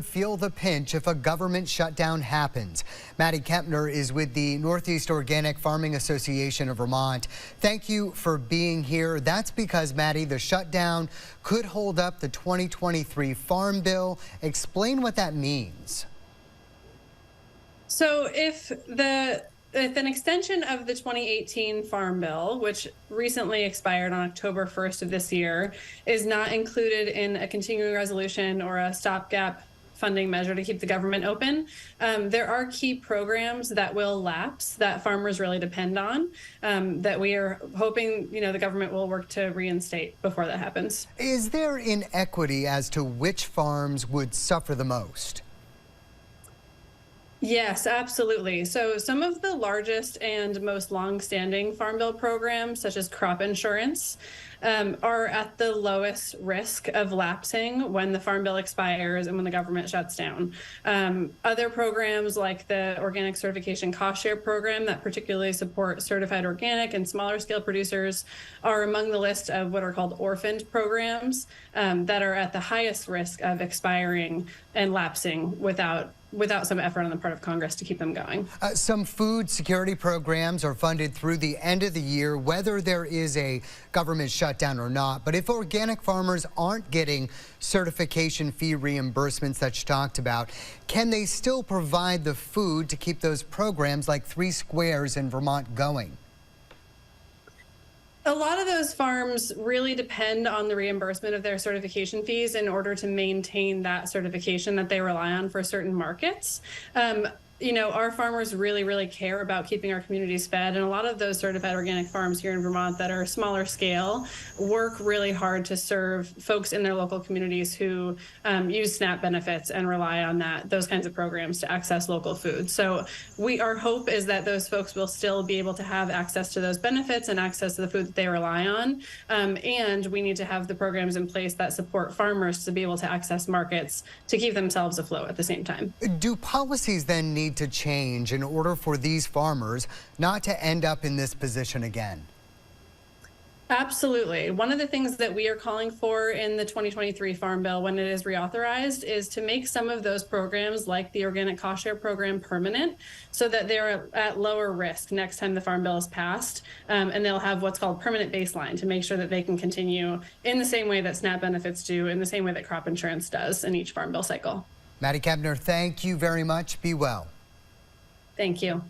feel the pinch if a government shutdown happens. Maddie Kempner is with the Northeast Organic Farming Association of Vermont. Thank you for being here. That's because, Maddie, the shutdown could hold up the 2023 Farm Bill. Explain what that means. So if an extension of the 2018 Farm Bill, which recently expired on October 1st of this year, is not included in a continuing resolution or a stopgap funding measure to keep the government open, there are key programs that will lapse that farmers really depend on, that we are hoping the government will work to reinstate before that happens. Is there inequity as to which farms would suffer the most? Yes, absolutely. So some of the largest and most long-standing Farm Bill programs, such as crop insurance, are at the lowest risk of lapsing when the Farm Bill expires and when the government shuts down. Other programs like the Organic Certification Cost Share Program that particularly support certified organic and smaller scale producers are among the list of what are called orphaned programs that are at the highest risk of expiring and lapsing without some effort on the part of Congress to keep them going. Some food security programs are funded through the end of the year, whether there is a government shutdown or not. But if organic farmers aren't getting certification fee reimbursements that you talked about, can they still provide the food to keep those programs like Three Squares in Vermont going? A lot of those farms really depend on the reimbursement of their certification fees in order to maintain that certification that they rely on for certain markets. Our farmers really care about keeping our communities fed, and a lot of those certified organic farms here in Vermont that are smaller scale work really hard to serve folks in their local communities who use SNAP benefits and rely on those kinds of programs to access local food. So our hope is that those folks will still be able to have access to those benefits and access to the food that they rely on. And we need to have the programs in place that support farmers to be able to access markets to keep themselves afloat at the same time. Do policies then need to change in order for these farmers not to end up in this position again? Absolutely. One of the things that we are calling for in the 2023 Farm Bill when it is reauthorized is to make some of those programs like the Organic Cost Share Program permanent so that they're at lower risk next time the Farm Bill is passed, and they'll have what's called permanent baseline to make sure that they can continue in the same way that SNAP benefits do, in the same way that crop insurance does in each Farm Bill cycle. Maddie Kempner, thank you very much. Be well. Thank you.